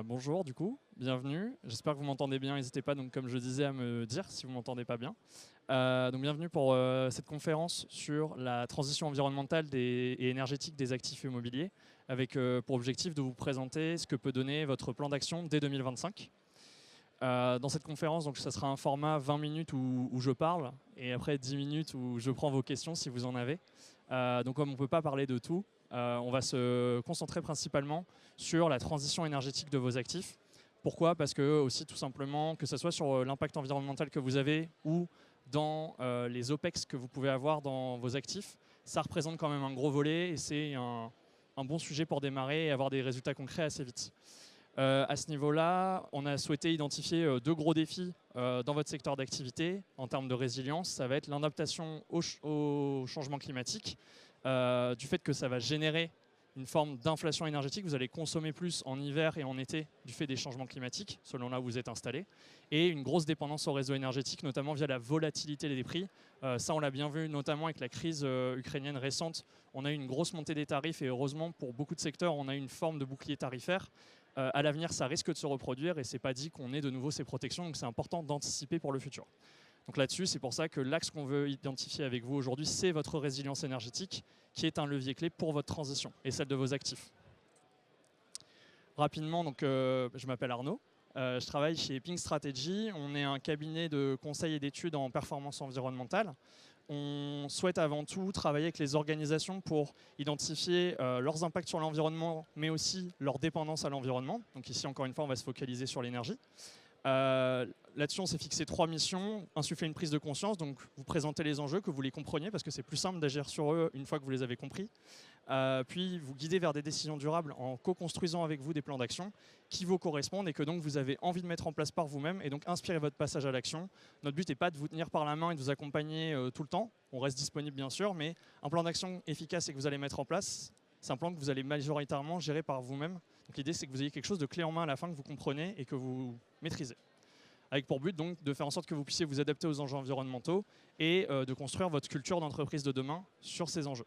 Bonjour du coup, bienvenue. J'espère que vous m'entendez bien. N'hésitez pas, donc, comme je disais, à me dire si vous m'entendez pas bien. Donc bienvenue pour cette conférence sur la transition environnementale et énergétique des actifs immobiliers, avec pour objectif de vous présenter ce que peut donner votre plan d'action dès 2025. Dans cette conférence, donc, ça sera un format 20 minutes où je parle, et après 10 minutes où je prends vos questions si vous en avez. Donc comme on ne peut pas parler de tout, on va se concentrer principalement sur la transition énergétique de vos actifs. Pourquoi? Parce que aussi tout simplement, que ce soit sur l'impact environnemental que vous avez ou dans les OPEX que vous pouvez avoir dans vos actifs, ça représente quand même un gros volet et c'est un bon sujet pour démarrer et avoir des résultats concrets assez vite. À ce niveau-là, on a souhaité identifier deux gros défis dans votre secteur d'activité en termes de résilience. Ça va être l'adaptation au changement climatique, du fait que ça va générer une forme d'inflation énergétique. Vous allez consommer plus en hiver et en été du fait des changements climatiques, selon là où vous êtes installé, et une grosse dépendance au réseau énergétique, notamment via la volatilité des prix. Ça, on l'a bien vu, notamment avec la crise ukrainienne récente. On a eu une grosse montée des tarifs et heureusement, pour beaucoup de secteurs, on a eu une forme de bouclier tarifaire. À l'avenir, ça risque de se reproduire et c'est pas dit qu'on ait de nouveau ces protections, donc c'est important d'anticiper pour le futur. Donc là-dessus, c'est pour ça que l'axe qu'on veut identifier avec vous aujourd'hui, c'est votre résilience énergétique, qui est un levier clé pour votre transition et celle de vos actifs. Rapidement, donc, je m'appelle Arnaud, je travaille chez Ping Strategy. On est un cabinet de conseil et d'études en performance environnementale. On souhaite avant tout travailler avec les organisations pour identifier leurs impacts sur l'environnement, mais aussi leur dépendance à l'environnement. Donc ici, encore une fois, on va se focaliser sur l'énergie. Là-dessus, on s'est fixé 3 missions. Insuffler une prise de conscience, donc vous présenter les enjeux, que vous les compreniez, parce que c'est plus simple d'agir sur eux une fois que vous les avez compris. Puis vous guider vers des décisions durables en co-construisant avec vous des plans d'action qui vous correspondent et que donc vous avez envie de mettre en place par vous-même et donc inspirer votre passage à l'action. Notre but n'est pas de vous tenir par la main et de vous accompagner tout le temps. On reste disponible bien sûr, mais un plan d'action efficace et que vous allez mettre en place, c'est un plan que vous allez majoritairement gérer par vous-même. Donc l'idée, c'est que vous ayez quelque chose de clé en main à la fin que vous comprenez et que vous maîtrisez. Avec pour but donc de faire en sorte que vous puissiez vous adapter aux enjeux environnementaux et de construire votre culture d'entreprise de demain sur ces enjeux.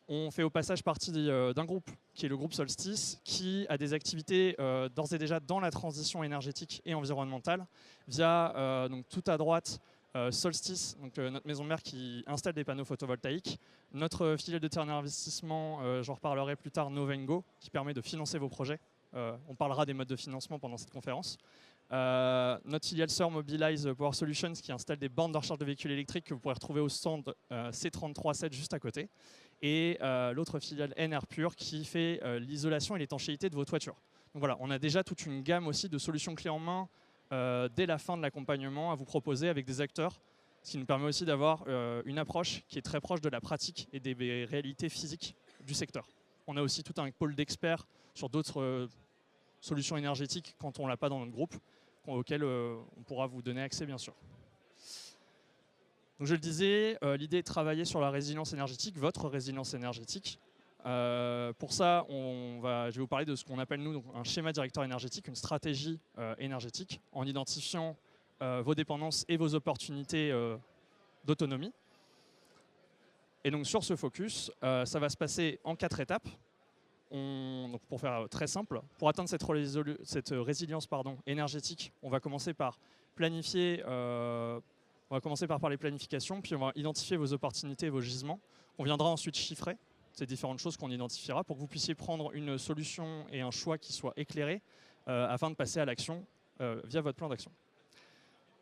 On fait au passage partie d'un groupe qui est le groupe Solstice, qui a des activités d'ores et déjà dans la transition énergétique et environnementale via donc tout à droite Solstice, donc notre maison mère qui installe des panneaux photovoltaïques, notre filiale de terrain d'investissement, j'en reparlerai plus tard, Novengo, qui permet de financer vos projets. On parlera des modes de financement pendant cette conférence. Notre filiale sœur Mobilize Power Solutions qui installe des bornes de recharge de véhicules électriques que vous pourrez retrouver au stand C337 juste à côté. Et l'autre filiale NR Pure qui fait l'isolation et l'étanchéité de vos toitures. Donc voilà, on a déjà toute une gamme aussi de solutions clés en main dès la fin de l'accompagnement à vous proposer avec des acteurs, ce qui nous permet aussi d'avoir une approche qui est très proche de la pratique et des réalités physiques du secteur. On a aussi tout un pôle d'experts sur d'autres solutions énergétiques quand on ne l'a pas dans notre groupe, auquel on pourra vous donner accès bien sûr. Donc je le disais, l'idée est de travailler sur la résilience énergétique, votre résilience énergétique. Pour ça, je vais vous parler de ce qu'on appelle nous donc, un schéma directeur énergétique, une stratégie énergétique, en identifiant vos dépendances et vos opportunités d'autonomie. Et donc sur ce focus, ça va se passer en 4 étapes. Donc pour faire très simple, pour atteindre cette résilience énergétique, on va commencer par planifier, on va commencer par les planifications, puis on va identifier vos opportunités et vos gisements. On viendra ensuite chiffrer ces différentes choses qu'on identifiera pour que vous puissiez prendre une solution et un choix qui soit éclairé afin de passer à l'action via votre plan d'action.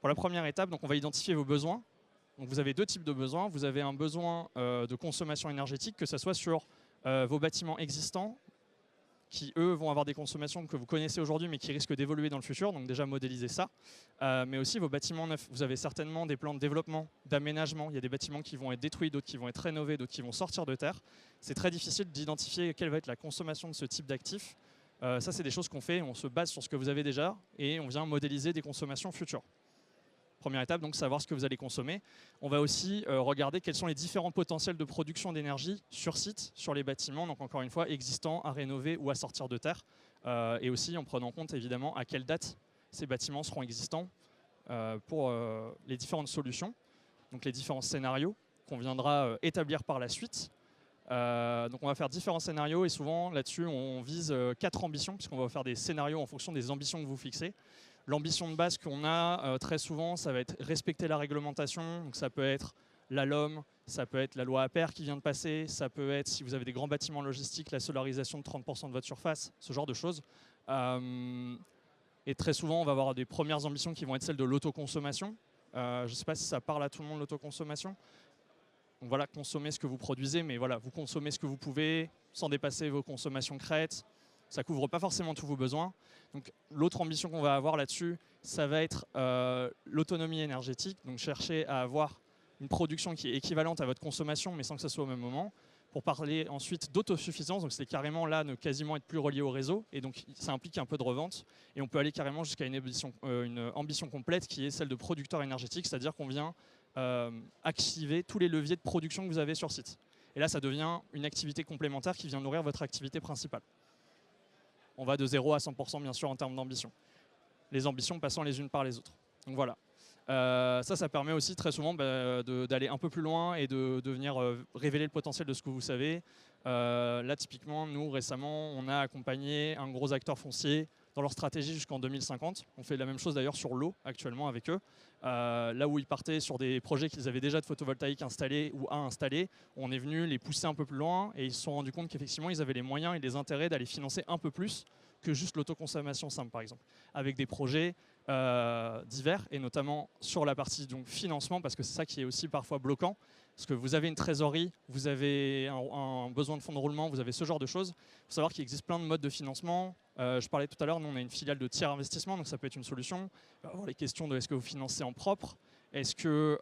Pour la première étape, donc on va identifier vos besoins. Donc vous avez 2 types de besoins. Vous avez un besoin de consommation énergétique, que ce soit sur vos bâtiments existants qui, eux, vont avoir des consommations que vous connaissez aujourd'hui mais qui risquent d'évoluer dans le futur, donc déjà modéliser ça. Mais aussi vos bâtiments neufs. Vous avez certainement des plans de développement, d'aménagement. Il y a des bâtiments qui vont être détruits, d'autres qui vont être rénovés, d'autres qui vont sortir de terre. C'est très difficile d'identifier quelle va être la consommation de ce type d'actifs. Ça, c'est des choses qu'on fait, on se base sur ce que vous avez déjà et on vient modéliser des consommations futures. Première étape, donc savoir ce que vous allez consommer. On va aussi regarder quels sont les différents potentiels de production d'énergie sur site, sur les bâtiments, donc encore une fois, existants, à rénover ou à sortir de terre. Et aussi en prenant en compte évidemment à quelle date ces bâtiments seront existants pour les différentes solutions, donc les différents scénarios qu'on viendra établir par la suite. Donc on va faire différents scénarios et souvent là-dessus on vise 4 ambitions puisqu'on va faire des scénarios en fonction des ambitions que vous fixez. L'ambition de base qu'on a très souvent, ça va être respecter la réglementation. Donc ça peut être la LOM, ça peut être la loi APER qui vient de passer, ça peut être, si vous avez des grands bâtiments logistiques, la solarisation de 30% de votre surface, ce genre de choses. Et très souvent, on va avoir des premières ambitions qui vont être celles de l'autoconsommation. Je ne sais pas si ça parle à tout le monde, l'autoconsommation. Donc voilà, consommez ce que vous produisez, mais voilà, vous consommez ce que vous pouvez sans dépasser vos consommations crêtes. Ça ne couvre pas forcément tous vos besoins. Donc l'autre ambition qu'on va avoir là-dessus, ça va être l'autonomie énergétique. Donc chercher à avoir une production qui est équivalente à votre consommation, mais sans que ce soit au même moment. Pour parler ensuite d'autosuffisance, donc c'est carrément là ne quasiment être plus relié au réseau, et donc ça implique un peu de revente. Et on peut aller carrément jusqu'à une ambition complète qui est celle de producteur énergétique, c'est-à-dire qu'on vient activer tous les leviers de production que vous avez sur site. Et là, ça devient une activité complémentaire qui vient nourrir votre activité principale. On va de 0 à 100% bien sûr en termes d'ambition. Les ambitions passant les unes par les autres. Donc voilà. Ça permet aussi très souvent d'aller un peu plus loin et de venir révéler le potentiel de ce que vous savez. Là, typiquement, nous, récemment, on a accompagné un gros acteur foncier dans leur stratégie jusqu'en 2050. On fait la même chose d'ailleurs sur l'eau actuellement avec eux. Là où ils partaient sur des projets qu'ils avaient déjà de photovoltaïque installés ou à installer, on est venu les pousser un peu plus loin et ils se sont rendus compte qu'effectivement, ils avaient les moyens et les intérêts d'aller financer un peu plus que juste l'autoconsommation simple, par exemple, avec des projets divers, et notamment sur la partie donc, financement, parce que c'est ça qui est aussi parfois bloquant, parce que vous avez une trésorerie, vous avez un besoin de fonds de roulement, vous avez ce genre de choses. Il faut savoir qu'il existe plein de modes de financement. Je parlais tout à l'heure, nous on a une filiale de tiers investissement, donc ça peut être une solution. Il va y avoir les questions de est-ce que vous financez en propre, est-ce que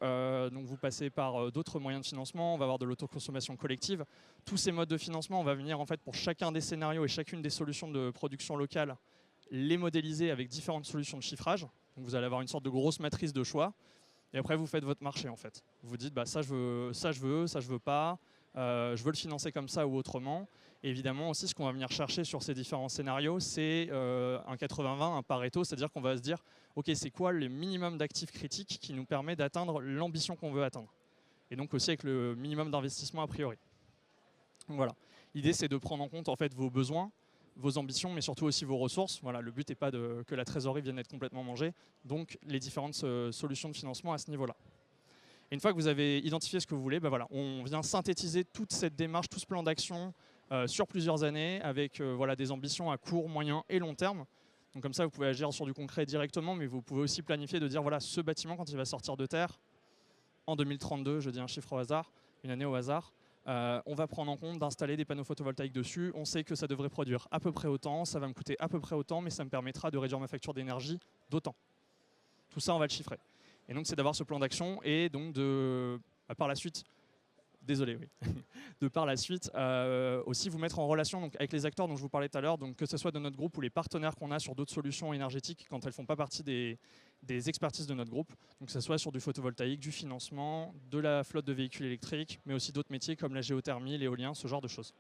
donc vous passez par d'autres moyens de financement, on va avoir de l'autoconsommation collective. Tous ces modes de financement, on va venir en fait pour chacun des scénarios et chacune des solutions de production locale, les modéliser avec différentes solutions de chiffrage. Donc vous allez avoir une sorte de grosse matrice de choix. Et après, vous faites votre marché en fait. Vous dites, bah, ça je veux, ça je veux pas, je veux le financer comme ça ou autrement. Et évidemment aussi, ce qu'on va venir chercher sur ces différents scénarios, c'est un 80-20, un Pareto, c'est-à-dire qu'on va se dire, ok, c'est quoi le minimum d'actifs critiques qui nous permet d'atteindre l'ambition qu'on veut atteindre. Et donc aussi avec le minimum d'investissement a priori. Donc voilà. L'idée, c'est de prendre en compte en fait vos besoins, vos ambitions, mais surtout aussi vos ressources. Voilà, le but n'est pas que la trésorerie vienne être complètement mangée, donc les différentes solutions de financement à ce niveau-là. Et une fois que vous avez identifié ce que vous voulez, ben voilà, on vient synthétiser toute cette démarche, tout ce plan d'action sur plusieurs années avec voilà, des ambitions à court, moyen et long terme. Donc comme ça, vous pouvez agir sur du concret directement, mais vous pouvez aussi planifier de dire, voilà, ce bâtiment, quand il va sortir de terre, en 2032, je dis un chiffre au hasard, une année au hasard, on va prendre en compte d'installer des panneaux photovoltaïques dessus. On sait que ça devrait produire à peu près autant, ça va me coûter à peu près autant, mais ça me permettra de réduire ma facture d'énergie d'autant. Tout ça, on va le chiffrer. Et donc, c'est d'avoir ce plan d'action et donc de, par la suite, désolé, oui, de par la suite aussi vous mettre en relation donc, avec les acteurs dont je vous parlais tout à l'heure, donc que ce soit de notre groupe ou les partenaires qu'on a sur d'autres solutions énergétiques quand elles ne font pas partie des expertises de notre groupe, donc que ce soit sur du photovoltaïque, du financement, de la flotte de véhicules électriques, mais aussi d'autres métiers comme la géothermie, l'éolien, ce genre de choses.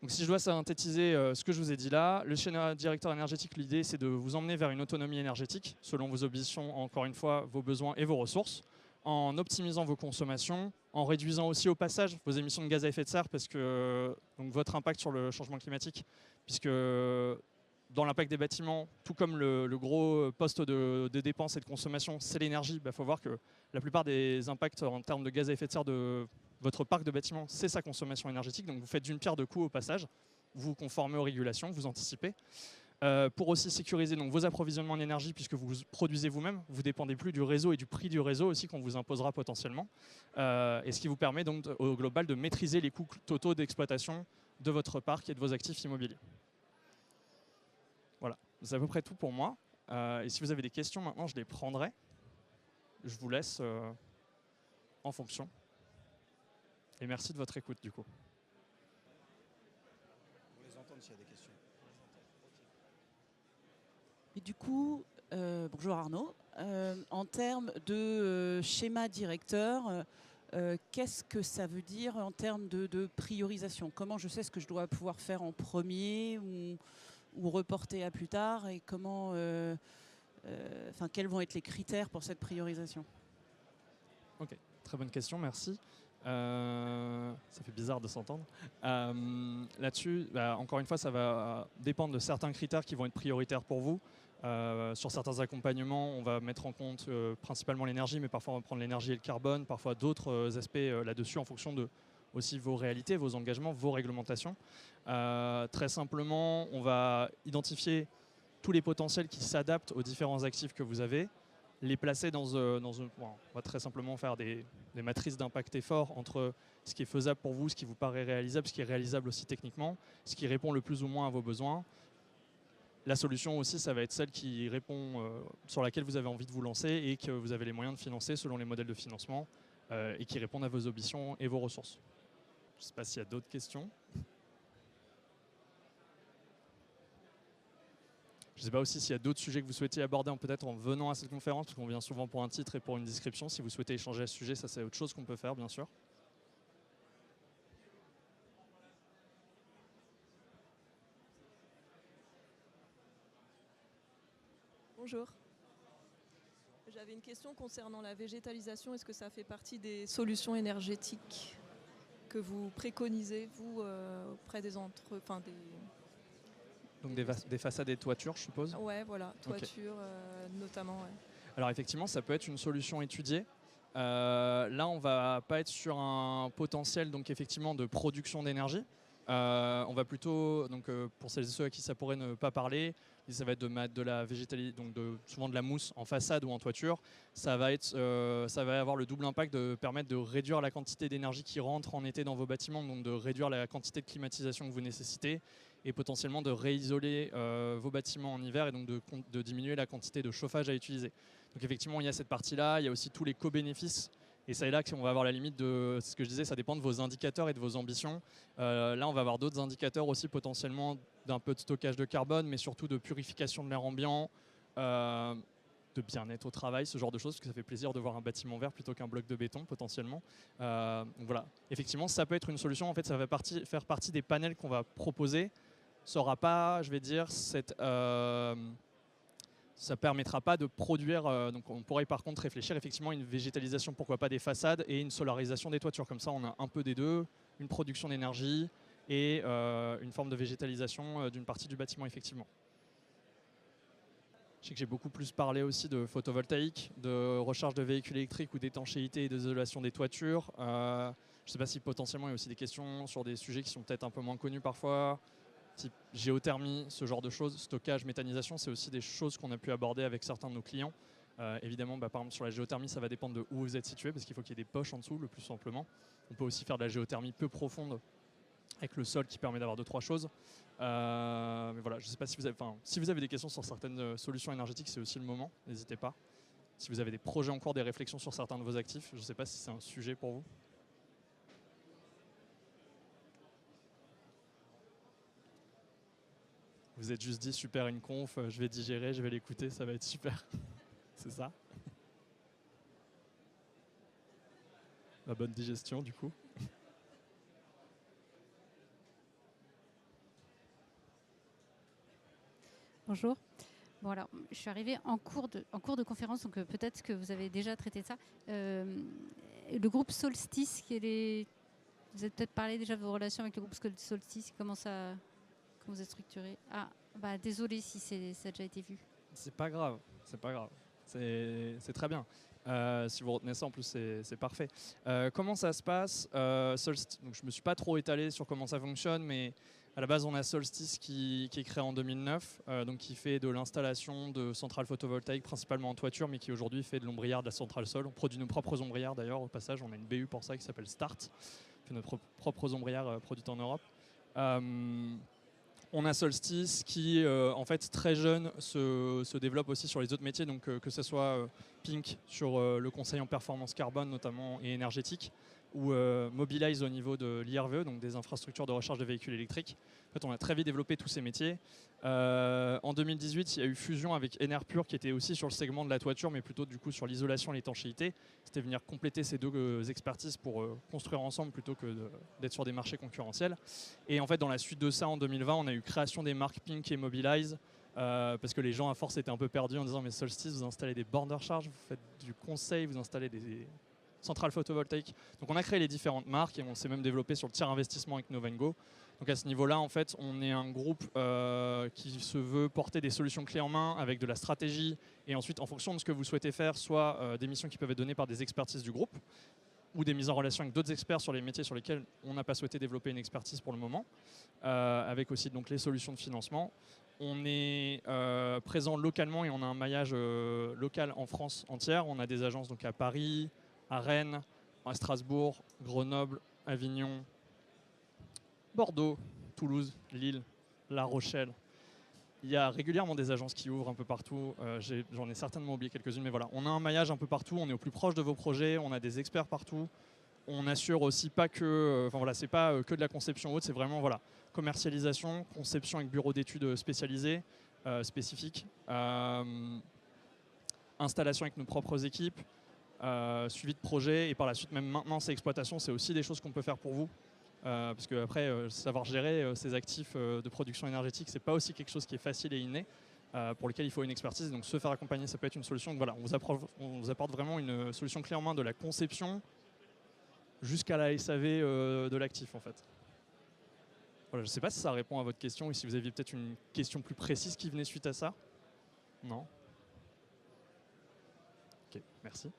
Donc si je dois synthétiser ce que je vous ai dit là, le schéma directeur énergétique, l'idée c'est de vous emmener vers une autonomie énergétique, selon vos ambitions, encore une fois, vos besoins et vos ressources, en optimisant vos consommations, en réduisant aussi au passage vos émissions de gaz à effet de serre, parce que donc votre impact sur le changement climatique, puisque dans l'impact des bâtiments, tout comme le gros poste de dépenses et de consommation, c'est l'énergie, il faut voir que la plupart des impacts en termes de gaz à effet de serre de votre parc de bâtiments, c'est sa consommation énergétique. Donc vous faites d'une pierre deux coups au passage, vous vous conformez aux régulations, vous anticipez. Pour aussi sécuriser donc, vos approvisionnements en énergie, puisque vous produisez vous-même, vous ne dépendez plus du réseau et du prix du réseau aussi qu'on vous imposera potentiellement. Et ce qui vous permet donc au global de maîtriser les coûts totaux d'exploitation de votre parc et de vos actifs immobiliers. Voilà, c'est à peu près tout pour moi. Et si vous avez des questions maintenant, je les prendrai. Je vous laisse en fonction. Et merci de votre écoute du coup. Vous les entendre s'il y a des questions. Et du coup, bonjour Arnaud, en termes de schéma directeur, qu'est-ce que ça veut dire en termes de priorisation? Comment je sais ce que je dois pouvoir faire en premier ou reporter à plus tard, et comment, quels vont être les critères pour cette priorisation? Ok, très bonne question, merci. Ça fait bizarre de s'entendre. Là-dessus, encore une fois, ça va dépendre de certains critères qui vont être prioritaires pour vous. Sur certains accompagnements, on va mettre en compte principalement l'énergie, mais parfois on va prendre l'énergie et le carbone, parfois d'autres aspects là-dessus en fonction de aussi vos réalités, vos engagements, vos réglementations. Très simplement, on va identifier tous les potentiels qui s'adaptent aux différents actifs que vous avez, les placer on va très simplement faire des matrices d'impact effort entre ce qui est faisable pour vous, ce qui vous paraît réalisable, ce qui est réalisable aussi techniquement, ce qui répond le plus ou moins à vos besoins. La solution aussi, ça va être celle qui répond, sur laquelle vous avez envie de vous lancer et que vous avez les moyens de financer selon les modèles de financement et qui répondent à vos ambitions et vos ressources. Je ne sais pas s'il y a d'autres questions. Je ne sais pas aussi s'il y a d'autres sujets que vous souhaitiez aborder peut-être en venant à cette conférence, parce qu'on vient souvent pour un titre et pour une description. Si vous souhaitez échanger à ce sujet, ça c'est autre chose qu'on peut faire, bien sûr. Bonjour. J'avais une question concernant la végétalisation. Est-ce que ça fait partie des solutions énergétiques que vous préconisez, vous, auprès des Donc des façades et toitures, je suppose. Ouais, voilà, toiture notamment. Ouais. Alors effectivement, ça peut être une solution étudiée. Là, on va pas être sur un potentiel donc effectivement de production d'énergie. On va plutôt, donc pour celles et ceux à qui ça pourrait ne pas parler, ça va être de mettre de la végétalisation, donc souvent de la mousse en façade ou en toiture. Ça va avoir le double impact de permettre de réduire la quantité d'énergie qui rentre en été dans vos bâtiments, donc de réduire la quantité de climatisation que vous nécessitez et potentiellement de réisoler vos bâtiments en hiver et donc de diminuer la quantité de chauffage à utiliser. Donc effectivement, il y a cette partie-là, il y a aussi tous les co-bénéfices. Et c'est là qu'on va avoir la limite de ce que je disais, ça dépend de vos indicateurs et de vos ambitions. Là, on va avoir d'autres indicateurs aussi potentiellement d'un peu de stockage de carbone, mais surtout de purification de l'air ambiant, de bien-être au travail, ce genre de choses, parce que ça fait plaisir de voir un bâtiment vert plutôt qu'un bloc de béton potentiellement. Donc voilà, effectivement, ça peut être une solution. En fait, ça va faire partie des panels qu'on va proposer. Ça n'aura pas, je vais dire, ça ne permettra pas de produire, donc on pourrait par contre réfléchir effectivement à une végétalisation, pourquoi pas des façades et une solarisation des toitures. Comme ça, on a un peu des deux, une production d'énergie et une forme de végétalisation d'une partie du bâtiment effectivement. Je sais que j'ai beaucoup plus parlé aussi de photovoltaïque, de recharge de véhicules électriques ou d'étanchéité et d'isolation des toitures. Je ne sais pas si potentiellement il y a aussi des questions sur des sujets qui sont peut-être un peu moins connus parfois, type géothermie, ce genre de choses, stockage, méthanisation, c'est aussi des choses qu'on a pu aborder avec certains de nos clients. Évidemment, par exemple sur la géothermie, ça va dépendre de où vous êtes situé, parce qu'il faut qu'il y ait des poches en dessous, le plus simplement. On peut aussi faire de la géothermie peu profonde, avec le sol qui permet d'avoir 2-3 choses. Mais voilà, je ne sais pas si vous avez des questions sur certaines solutions énergétiques, c'est aussi le moment, n'hésitez pas. Si vous avez des projets en cours, des réflexions sur certains de vos actifs, je ne sais pas si c'est un sujet pour vous. Vous êtes juste dit, super, une conf, je vais digérer, je vais l'écouter, ça va être super. C'est ça? La bonne digestion, du coup. Bonjour. Bon alors, je suis arrivée en cours de conférence, donc peut-être que vous avez déjà traité de ça. Le groupe Solstice, vous avez peut-être parlé déjà de vos relations avec le groupe Solstice, comment vous êtes structuré? Ah, bah désolé si ça a déjà été vu. C'est pas grave, c'est pas grave. C'est très bien. Si vous retenez ça, en plus, c'est parfait. Comment ça se passe? Donc, je ne me suis pas trop étalé sur comment ça fonctionne, mais à la base, on a Solstice qui est créé en 2009, donc qui fait de l'installation de centrales photovoltaïques, principalement en toiture, mais qui aujourd'hui fait de l'ombrière de la centrale sol. On produit nos propres ombrières d'ailleurs, au passage. On a une BU pour ça qui s'appelle Start. On fait nos propres ombrières produites en Europe. On a Solstice qui, en fait, très jeune, se développe aussi sur les autres métiers, donc que ce soit Pink sur le conseil en performance carbone notamment et énergétique, ou Mobilize au niveau de l'IRVE, donc des infrastructures de recharge de véhicules électriques. En fait, on a très vite développé tous ces métiers. En 2018, il y a eu fusion avec Enerpure qui était aussi sur le segment de la toiture, mais plutôt du coup sur l'isolation et l'étanchéité. C'était venir compléter ces deux expertises pour construire ensemble plutôt que d'être sur des marchés concurrentiels. Et en fait, dans la suite de ça, en 2020, on a eu création des marques Pink et Mobilize, parce que les gens à force étaient un peu perdus en disant mais Solstice, vous installez des bornes de recharge, vous faites du conseil, vous installez centrale photovoltaïque. Donc on a créé les différentes marques et on s'est même développé sur le tiers investissement avec Novengo. Donc à ce niveau-là, en fait, on est un groupe qui se veut porter des solutions clés en main avec de la stratégie et ensuite, en fonction de ce que vous souhaitez faire, soit des missions qui peuvent être données par des expertises du groupe ou des mises en relation avec d'autres experts sur les métiers sur lesquels on n'a pas souhaité développer une expertise pour le moment, avec aussi donc, les solutions de financement. On est présent localement et on a un maillage local en France entière. On a des agences donc, à Paris, à Rennes, à Strasbourg, Grenoble, Avignon, Bordeaux, Toulouse, Lille, La Rochelle. Il y a régulièrement des agences qui ouvrent un peu partout. J'en ai certainement oublié quelques-unes, mais voilà. On a un maillage un peu partout, on est au plus proche de vos projets, on a des experts partout. On assure aussi pas que, c'est pas que de la conception haute, c'est vraiment commercialisation, conception avec bureau d'études spécialisés, spécifiques, installation avec nos propres équipes, suivi de projet et par la suite même maintenance et exploitation, c'est aussi des choses qu'on peut faire pour vous. Parce qu'après, savoir gérer ces actifs de production énergétique, c'est pas aussi quelque chose qui est facile et inné, pour lequel il faut une expertise. Donc se faire accompagner, ça peut être une solution. Donc, voilà, on vous apporte vraiment une solution clé en main de la conception jusqu'à la SAV de l'actif en fait. Voilà, je ne sais pas si ça répond à votre question et si vous aviez peut-être une question plus précise qui venait suite à ça. Non? Ok, merci.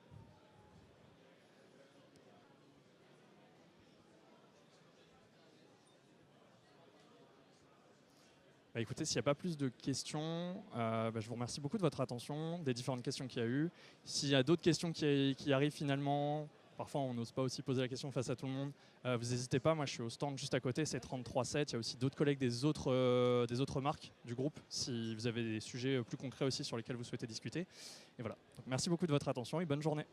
Bah écoutez, s'il n'y a pas plus de questions, je vous remercie beaucoup de votre attention, des différentes questions qu'il y a eu. S'il y a d'autres questions qui arrivent finalement, parfois on n'ose pas aussi poser la question face à tout le monde, vous n'hésitez pas, moi je suis au stand juste à côté, c'est 33.7, il y a aussi d'autres collègues des autres marques du groupe, si vous avez des sujets plus concrets aussi sur lesquels vous souhaitez discuter. Et voilà, donc merci beaucoup de votre attention et bonne journée.